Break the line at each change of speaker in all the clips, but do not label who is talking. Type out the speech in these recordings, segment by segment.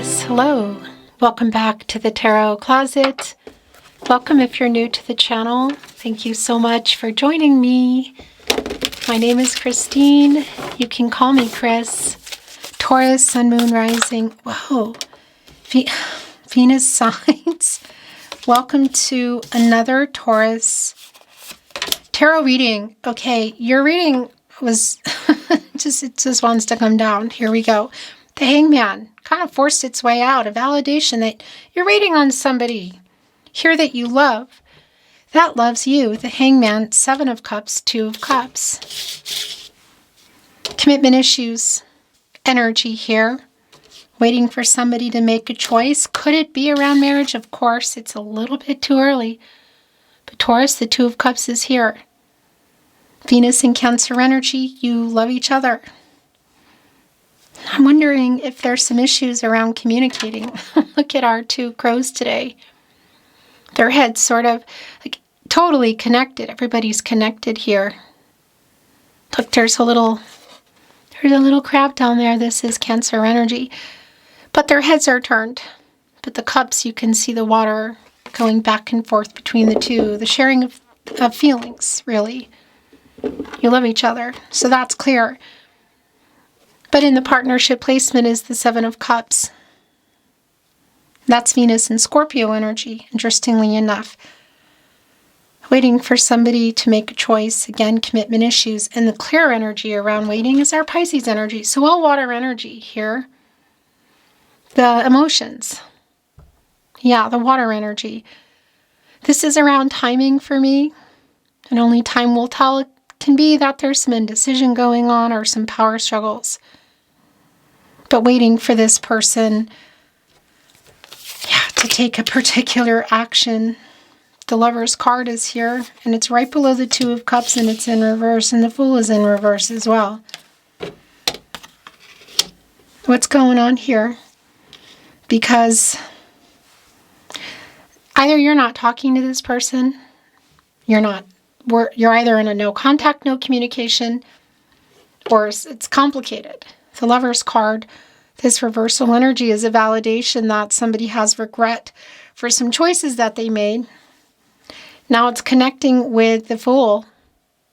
Taurus, hello. Welcome back to the Tarot Closet. Welcome if you're new to the channel. Thank you so much for joining me. My name is Christine. You can call me Chris. Taurus, Sun, Moon, Rising. Whoa. Venus signs. Welcome to another Taurus tarot reading. Okay, your reading was it just wants to come down. Here we go. The Hangman kind of forced its way out, a validation that you're waiting on somebody here that you love, that loves you. The Hangman, 7 of Cups, 2 of Cups. Commitment issues, energy here, waiting for somebody to make a choice. Could it be around marriage? Of course, it's a little bit too early. But Taurus, the 2 of Cups is here. Venus and Cancer energy, you love each other. I'm wondering if there's some issues around communicating. Look at our 2 crows today. Their heads sort of like totally connected. Everybody's connected here. Look, there's a little crab down there. This is Cancer energy. But their heads are turned. But the cups, you can see the water going back and forth between the 2. The sharing of feelings, really. You love each other. So that's clear. But in the partnership placement is the 7 of Cups. That's Venus and Scorpio energy, interestingly enough. Waiting for somebody to make a choice. Again, commitment issues. And the clear energy around waiting is our Pisces energy. So all water energy here. The emotions. Yeah, the water energy. This is around timing for me. And only time will tell. It can be that there's some indecision going on or some power struggles. But waiting for this person, to take a particular action. The Lover's card is here, and it's right below the 2 of Cups, and it's in reverse, and the Fool is in reverse as well. What's going on here? Because either you're not talking to this person, you're either in a no contact, no communication, or it's complicated. The Lover's card, this reversal energy is a validation that somebody has regret for some choices that they made. Now it's connecting with the Fool,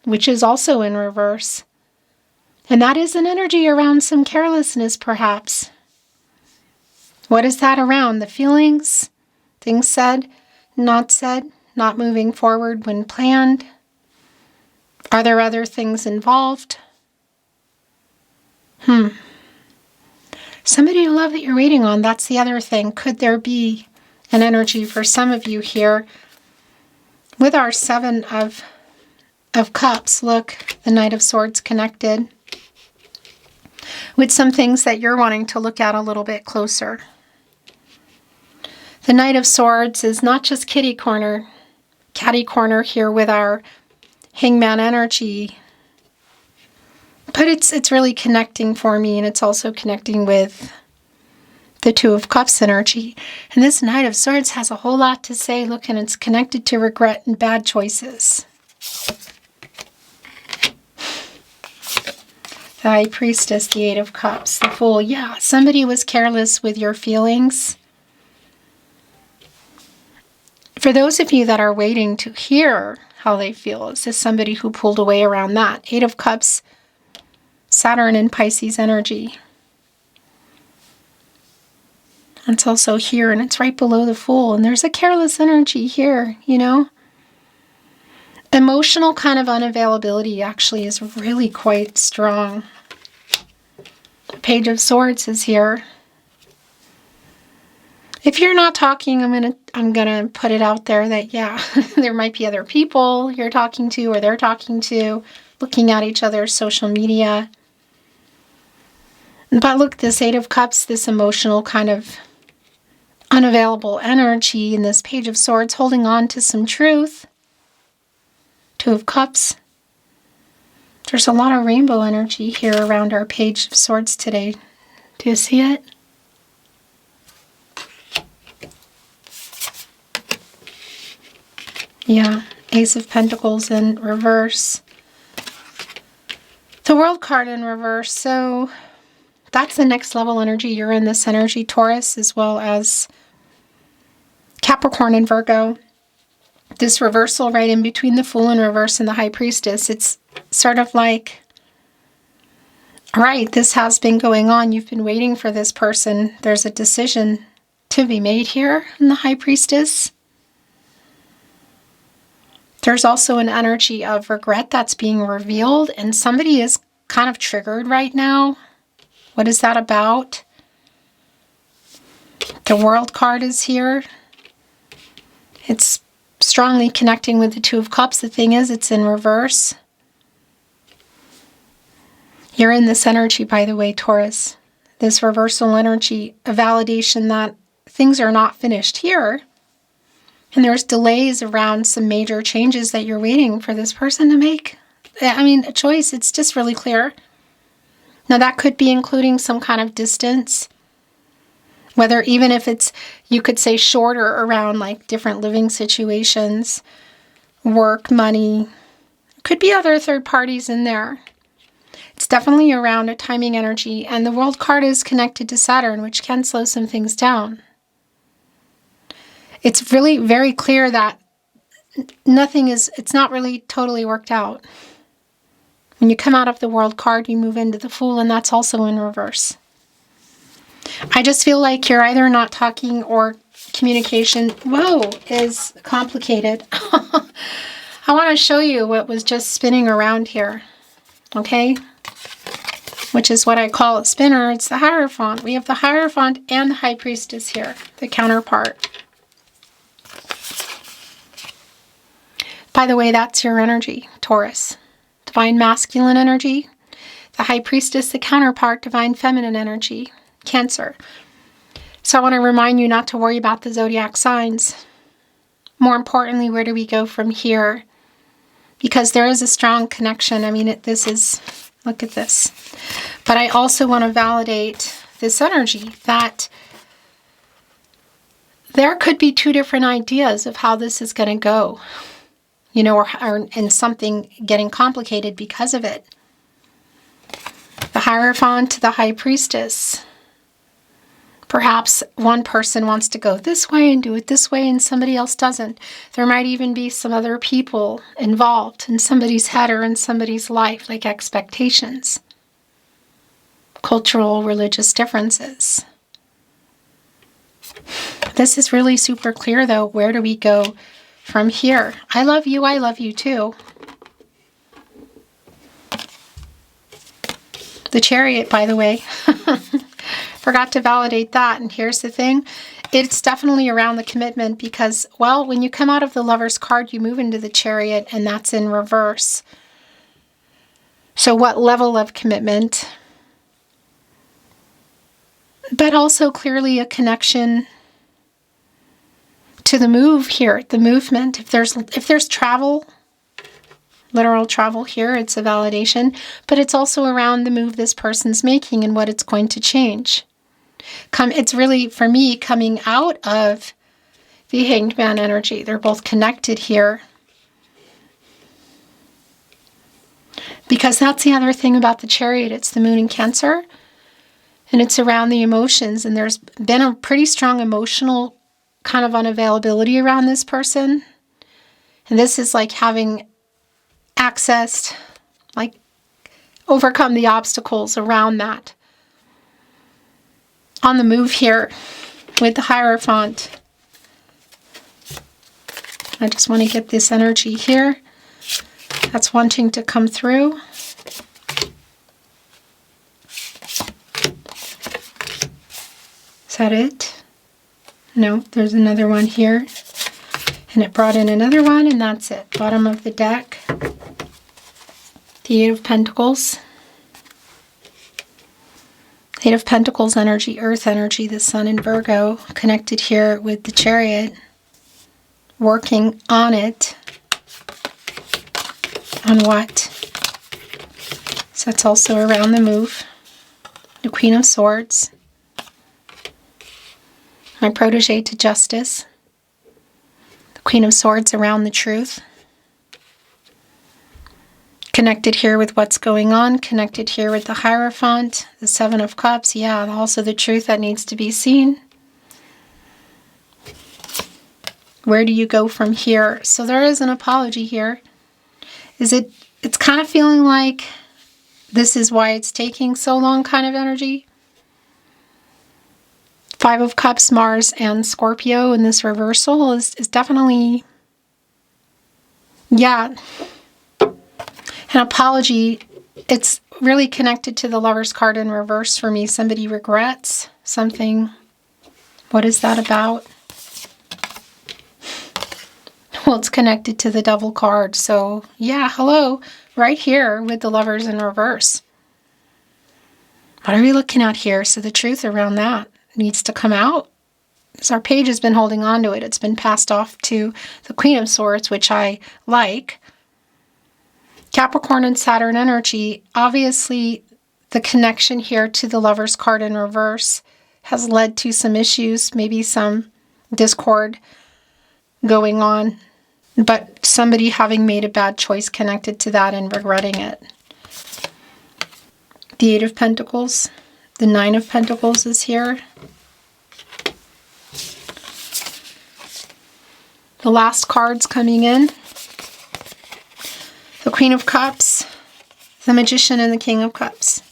which is also in reverse. And that is an energy around some carelessness, perhaps. What is that around? The feelings, things said, not moving forward when planned. Are there other things involved? Somebody to love that you're waiting on, that's the other thing. Could there be an energy for some of you here? With our 7 of Cups, look, the Knight of Swords connected with some things that you're wanting to look at a little bit closer. The Knight of Swords is not just catty corner here with our Hangman energy. But it's really connecting for me, and it's also connecting with the 2 of Cups energy. And this Knight of Swords has a whole lot to say. Look, and it's connected to regret and bad choices. The High Priestess, the 8 of Cups, the Fool. Yeah, somebody was careless with your feelings. For those of you that are waiting to hear how they feel, is this somebody who pulled away around that? 8 of Cups, Saturn and Pisces energy. It's also here, and it's right below the Fool. And there's a careless energy here, Emotional kind of unavailability actually is really quite strong. The Page of Swords is here. If you're not talking, I'm gonna put it out there that, there might be other people you're talking to or they're talking to, looking at each other's social media. But look, this 8 of Cups, this emotional kind of unavailable energy, and this Page of Swords holding on to some truth. 2 of Cups. There's a lot of rainbow energy here around our Page of Swords today. Do you see it? Yeah, Ace of Pentacles in reverse. The World card in reverse. So That's the next level energy. You're in this energy, Taurus, as well as Capricorn and Virgo. This reversal right in between the Fool in reverse and the High Priestess. It's sort of like, all right, this has been going on. You've been waiting for this person. There's a decision to be made here in the High Priestess. There's also an energy of regret that's being revealed, and somebody is kind of triggered right now. What is that about? The World card is here. It's strongly connecting with the Two of Cups. The thing is, it's in reverse. You're in this energy, by the way, Taurus. This reversal energy, a validation that things are not finished here. And there's delays around some major changes that you're waiting for this person to make. I mean, a choice. It's just really clear. Now, that could be including some kind of distance. Whether even if it's, you could say shorter around like different living situations, work, money. Could be other third parties in there. It's definitely around a timing energy. And the World card is connected to Saturn, which can slow some things down. It's really very clear that it's not really totally worked out. When you come out of the World card, you move into the Fool, and that's also in reverse. I just feel like you're either not talking or communication, is complicated. I want to show you what was just spinning around here, okay? Which is what I call a spinner. It's the Hierophant. We have the Hierophant and the High Priestess here, the counterpart. By the way, that's your energy, Taurus. Divine masculine energy. The High Priestess, the counterpart, divine feminine energy, Cancer. So I want to remind you not to worry about the zodiac signs. More importantly, where do we go from here? Because there is a strong connection. I mean, look at this. But I also want to validate this energy that there could be two different ideas of how this is going to go. You know, and something getting complicated because of it. The Hierophant to the High Priestess. Perhaps one person wants to go this way and do it this way and somebody else doesn't. There might even be some other people involved in somebody's head or in somebody's life, like expectations. Cultural, religious differences. This is really super clear though. Where do we go from here? I love you too. The Chariot, by the way. Forgot to validate that. And here's the thing. It's definitely around the commitment because, well, when you come out of the Lover's card, you move into the Chariot and that's in reverse. So what level of commitment? But also clearly a connection to the move here, the movement. If there's travel, literal travel here, it's a validation, but it's also around the move this person's making and what it's going to change. It's really, for me, coming out of the Hanged Man energy. They're both connected here. Because that's the other thing about the Chariot. It's the Moon in Cancer, and it's around the emotions, and there's been a pretty strong emotional kind of unavailability around this person. And this is like having accessed, like overcome the obstacles around that. On the move here with the Hierophant. I just want to get this energy here that's wanting to come through. Is that it? No, there's another one here. And it brought in another one, and that's it. Bottom of the deck. The Eight of Pentacles. Eight of Pentacles energy, Earth energy, the Sun in Virgo, connected here with the Chariot. Working on it. On what? So it's also around the move. The Queen of Swords. My protege to justice. The Queen of Swords around the truth. Connected here with what's going on, connected here with the Hierophant, the Seven of Cups, yeah, and also the truth that needs to be seen. Where do you go from here? So there is an apology here. It's kind of feeling like this is why it's taking so long kind of energy. Five of Cups, Mars, and Scorpio in this reversal is definitely, yeah, an apology. It's really connected to the Lover's card in reverse for me. Somebody regrets something. What is that about? Well, it's connected to the Devil card. So, yeah, hello, right here with the Lovers in reverse. What are we looking at here? So the truth around that needs to come out. So our page has been holding on to it. It's been passed off to the Queen of Swords, which I like. Capricorn and Saturn energy. Obviously, the connection here to the Lover's card in reverse has led to some issues, maybe some discord going on, but somebody having made a bad choice connected to that and regretting it. The Eight of Pentacles, the Nine of Pentacles is here. The last cards coming in. The Queen of Cups, the Magician, and the King of Cups.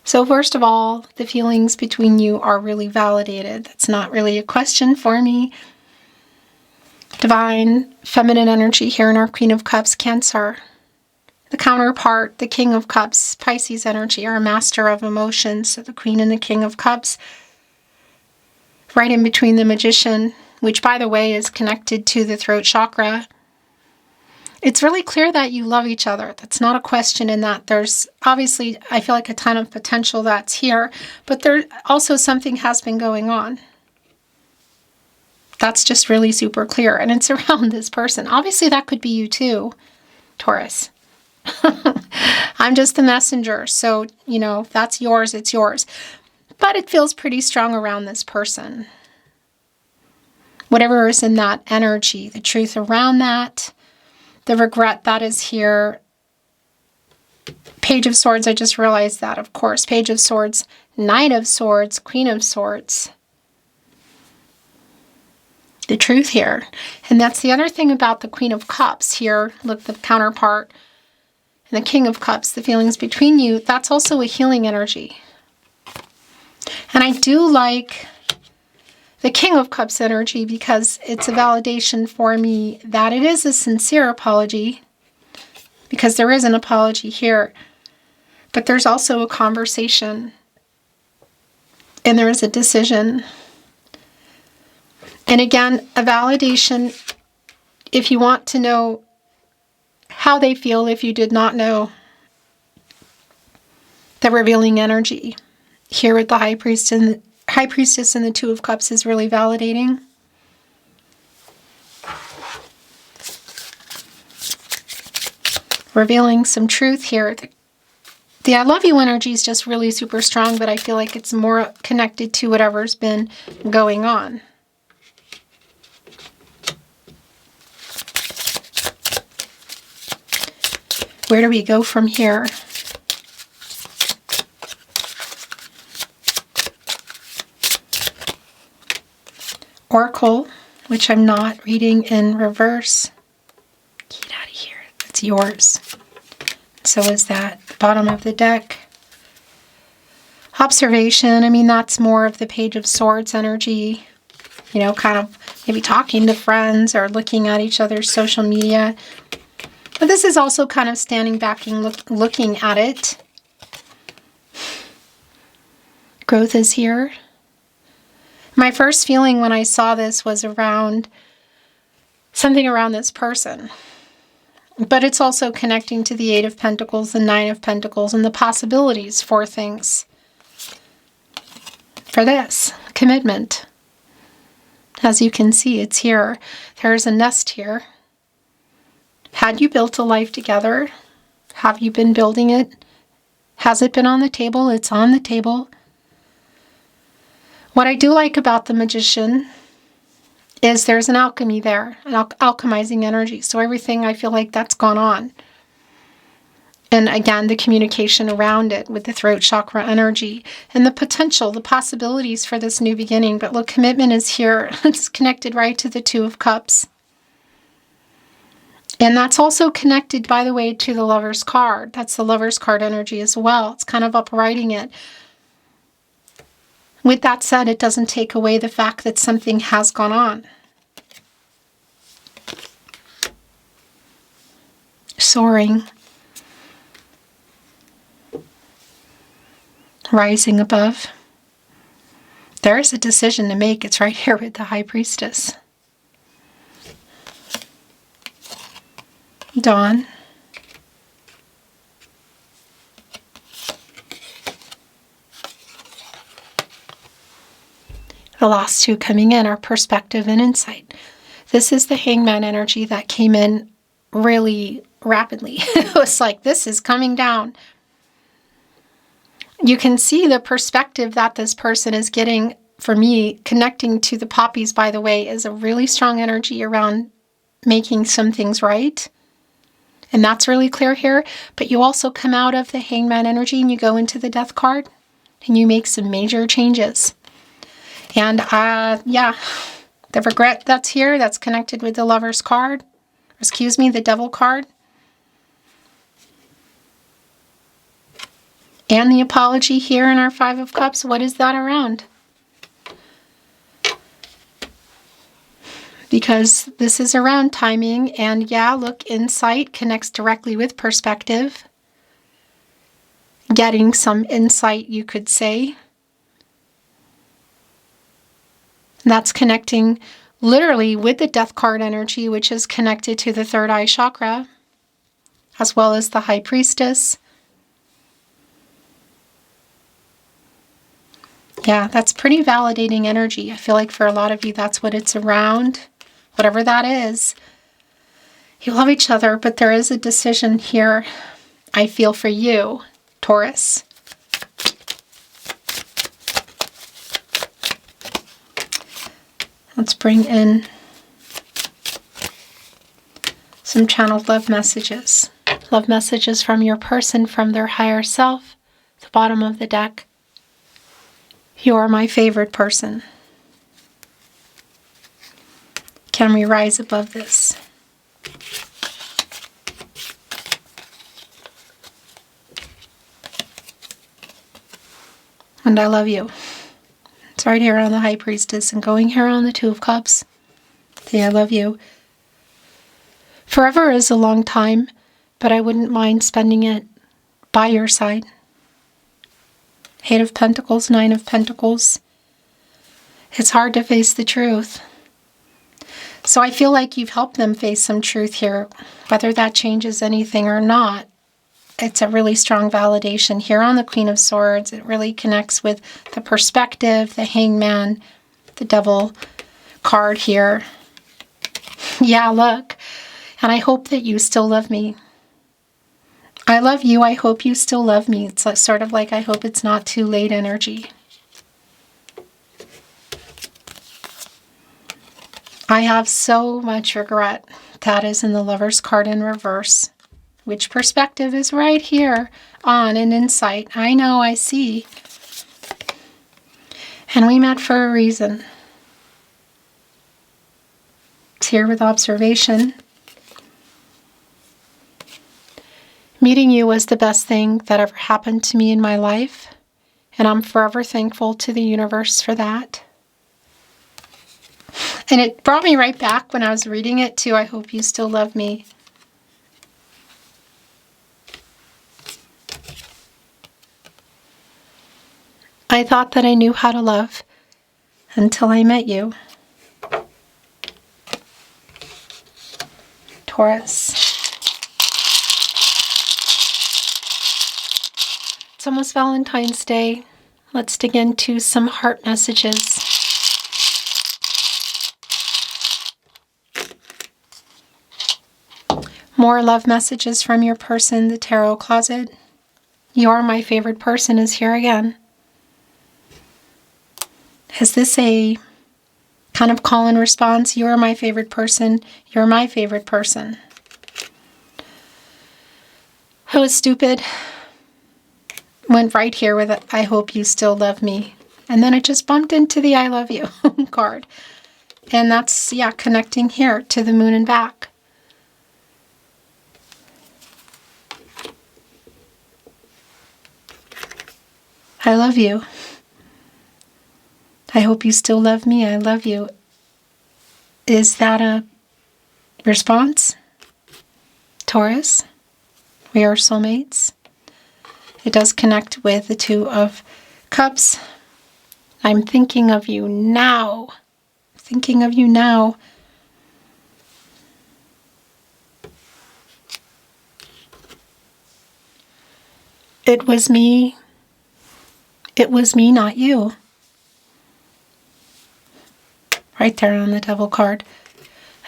So first of all, the feelings between you are really validated. That's not really a question for me. Divine feminine energy here in our Queen of Cups, Cancer. The counterpart, the King of Cups, Pisces energy, our master of emotions. So the Queen and the King of Cups. Right in between the Magician, which by the way is connected to the throat chakra. It's really clear that you love each other. That's not a question in that. There's obviously, I feel like a ton of potential that's here, but there also something has been going on. That's just really super clear, and it's around this person. Obviously, that could be you too, Taurus. I'm just the messenger, so, you know, if that's yours, it's yours. But it feels pretty strong around this person. Whatever is in that energy, the truth around that, the regret that is here. Page of Swords, I just realized that, of course. Page of Swords, Knight of Swords, Queen of Swords. The truth here. And that's the other thing about the Queen of Cups here. Look, the counterpart. And the King of Cups, the feelings between you. That's also a healing energy. And I do like the King of Cups energy because it's a validation for me that it is a sincere apology, because there is an apology here, but there's also a conversation and there is a decision. And again, a validation if you want to know how they feel if you did not know. The revealing energy here with the High Priestess and the Two of Cups is really validating. Revealing some truth here. The I love you energy is just really super strong, but I feel like it's more connected to whatever's been going on. Where do we go from here? Oracle, which I'm not reading in reverse. Get out of here. That's yours. So is that. Bottom of the deck. Observation. I mean, that's more of the Page of Swords energy. You know, kind of maybe talking to friends or looking at each other's social media. But this is also kind of standing back and looking at it. Growth is here. My first feeling when I saw this was around something around this person. But it's also connecting to the Eight of Pentacles, the Nine of Pentacles, and the possibilities for things. For this, commitment. As you can see, it's here. There's a nest here. Had you built a life together? Have you been building it? Has it been on the table? It's on the table. What I do like about the Magician is there's an alchemy there, an alchemizing energy. So everything, I feel like that's gone on. And again, the communication around it with the throat chakra energy and the potential, the possibilities for this new beginning. But look, commitment is here. It's connected right to the Two of Cups. And that's also connected, by the way, to the Lover's card. That's the Lover's card energy as well. It's kind of upwriting it. With that said, it doesn't take away the fact that something has gone on. Soaring. Rising above. There is a decision to make. It's right here with the High Priestess. Dawn. The last two coming in are perspective and insight. This is the Hangman energy that came in really rapidly. It was like, this is coming down. You can see the perspective that this person is getting. For me, connecting to the poppies, by the way, is a really strong energy around making some things right. And that's really clear here. But you also come out of the Hangman energy and you go into the Death card and you make some major changes. And yeah, the regret that's here, that's connected with the Lover's card. Excuse me, the Devil card. And the apology here in our Five of Cups. What is that around? Because this is around timing. And yeah, look, insight connects directly with perspective. Getting some insight, you could say. And that's connecting literally with the Death card energy, which is connected to the third eye chakra, as well as the High Priestess. Yeah, that's pretty validating energy. I feel like for a lot of you, that's what it's around. Whatever that is. You love each other, but there is a decision here, I feel, for you, Taurus. Let's bring in some channeled love messages. Love messages from your person, from their higher self. The bottom of the deck. You're my favorite person. Can we rise above this? And I love you. It's right here on the High Priestess and going here on the Two of Cups. See, I love you. Forever is a long time, but I wouldn't mind spending it by your side. Eight of Pentacles, Nine of Pentacles. It's hard to face the truth. So I feel like you've helped them face some truth here. Whether that changes anything or not, it's a really strong validation. Here on the Queen of Swords, it really connects with the perspective, the Hangman, the Devil card here. Yeah, look. And I hope that you still love me. I love you. I hope you still love me. It's sort of like I hope it's not too late energy. I have so much regret. That is in the Lover's card in reverse. Which perspective is right here on an insight. I know, I see. And we met for a reason. It's here with observation. Meeting you was the best thing that ever happened to me in my life, and I'm forever thankful to the universe for that. And it brought me right back when I was reading it too. I hope you still love me. I thought that I knew how to love until I met you. Taurus. It's almost Valentine's Day. Let's dig into some heart messages. More love messages from your person, the tarot closet. You're my favorite person is here again. Is this a kind of call and response. You are my favorite person. You're my favorite person. I was stupid. Went right here with I hope you still love me. And then it just bumped into the I love you card. And that's, yeah, connecting here to the moon and back. I love you. I hope you still love me. I love you. Is that a response? Taurus, we are soulmates. It does connect with the Two of Cups. I'm thinking of you now. Thinking of you now. It was me. It was me, not you. Right there on the Devil card.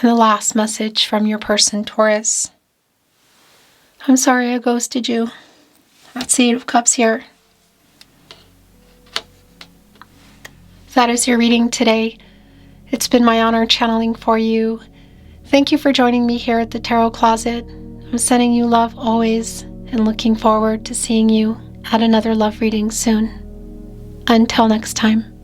And the last message from your person, Taurus. I'm sorry I ghosted you. That's the Eight of Cups here. That is your reading today. It's been my honor channeling for you. Thank you for joining me here at the Tarot Closet. I'm sending you love always and looking forward to seeing you at another love reading soon. Until next time.